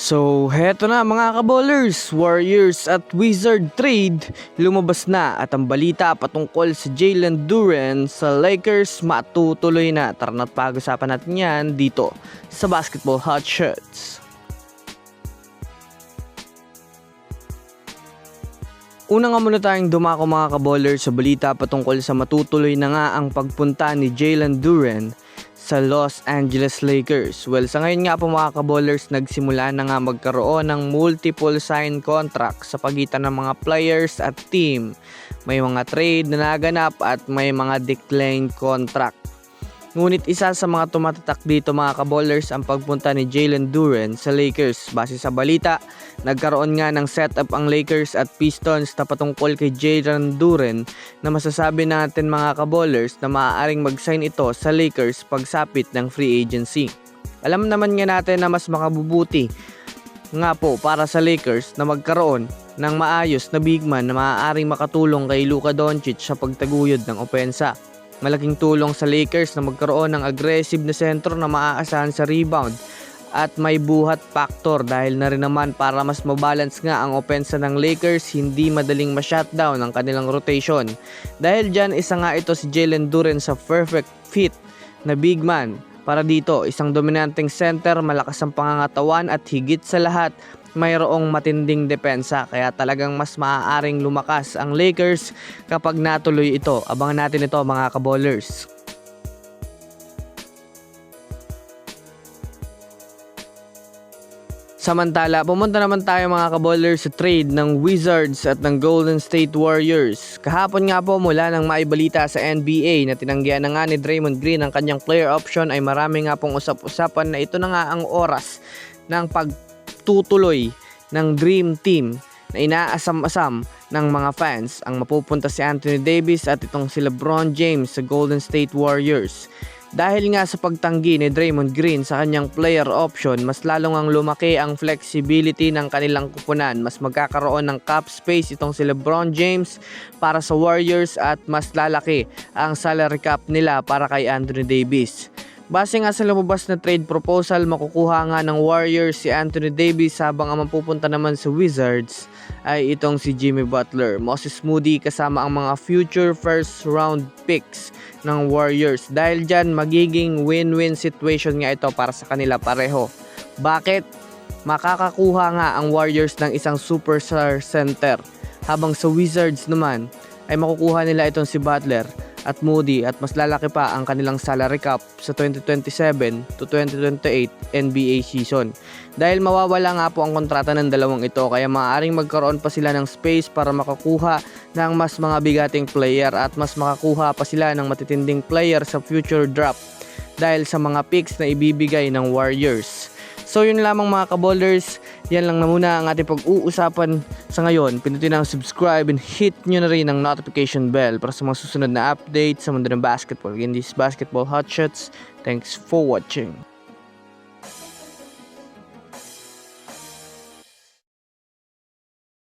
So, heto na mga kaballers, Warriors at Wizard trade lumabas na at ang balita patungkol sa Jalen Duren sa Lakers matutuloy na. Tara na't pag-usapan natin yan dito sa Basketball Hot Shots. Una nga muna tayong dumako mga kaballers sa balita patungkol sa matutuloy na nga ang pagpunta ni Jalen Duren sa Los Angeles Lakers. Well, sa ngayon nga po mga kaballers, nagsimula na nga magkaroon ng multiple sign contract sa pagitan ng mga players at team. May mga trade na naganap at may mga declined contract. Ngunit isa sa mga tumatatak dito mga kaballers ang pagpunta ni Jalen Duren sa Lakers. Base sa balita, nagkaroon nga ng setup ang Lakers at Pistons na patungkol kay Jalen Duren na masasabi natin mga kaballers na maaaring mag-sign ito sa Lakers pagsapit ng free agency. Alam naman nga natin na mas makabubuti nga po para sa Lakers na magkaroon ng maayos na big man na maaaring makatulong kay Luka Doncic sa pagtaguyod ng opensa. Malaking tulong sa Lakers na magkaroon ng aggressive na sentro na maaasahan sa rebound at may buhat factor dahil na rin naman para mas mabalance nga ang opensa ng Lakers, hindi madaling ma-shutdown ang kanilang rotation. Dahil dyan, isa nga ito si Jalen Duren sa perfect fit na big man. Para dito, isang dominanteng center, malakas ang pangangatawan at higit sa lahat, mayroong matinding depensa, kaya talagang mas maaaring lumakas ang Lakers kapag natuloy ito. Abangan natin ito mga kaballers. Samantala, pumunta naman tayo mga kaballers sa trade ng Wizards at ng Golden State Warriors. Kahapon nga po, mula nang maibalita sa NBA na tinanggihan na nga ni Draymond Green ang kanyang player option, ay marami nga pong usap-usapan na ito na nga ang oras ng pagtutuloy ng Dream Team na inaasam-asam ng mga fans. Ang mapupunta si Anthony Davis at itong si LeBron James sa Golden State Warriors. Dahil nga sa pagtanggi ni Draymond Green sa kanyang player option, mas lalong ang lumaki ang flexibility ng kanilang kupunan. Mas magkakaroon ng cap space itong si LeBron James para sa Warriors at mas lalaki ang salary cap nila para kay Anthony Davis. Base nga sa lumabas na trade proposal, makukuha nga ng Warriors si Anthony Davis habang ang mapupunta naman sa Wizards ay itong si Jimmy Butler, Moses Moody kasama ang mga future first round picks ng Warriors. Dahil dyan, magiging win-win situation nga ito para sa kanila pareho. Bakit? Makakakuha nga ang Warriors ng isang superstar center, habang sa Wizards naman ay makukuha nila itong si Butler at Moody at mas lalaki pa ang kanilang salary cap sa 2027 to 2028 NBA season. Dahil mawawala nga po ang kontrata ng dalawang ito, kaya maaaring magkaroon pa sila ng space para makakuha ng mas mga bigating player at mas makakuha pa sila ng matitinding player sa future draft dahil sa mga picks na ibibigay ng Warriors. So yun lamang mga kaballers, yan lang na muna ang ating pag-uusapan sa ngayon. Pindutin ang subscribe and hit nyo na rin ang notification bell para sa mga susunod na update sa mundo ng basketball. Again, this is Basketball Hot Shots. Thanks for watching.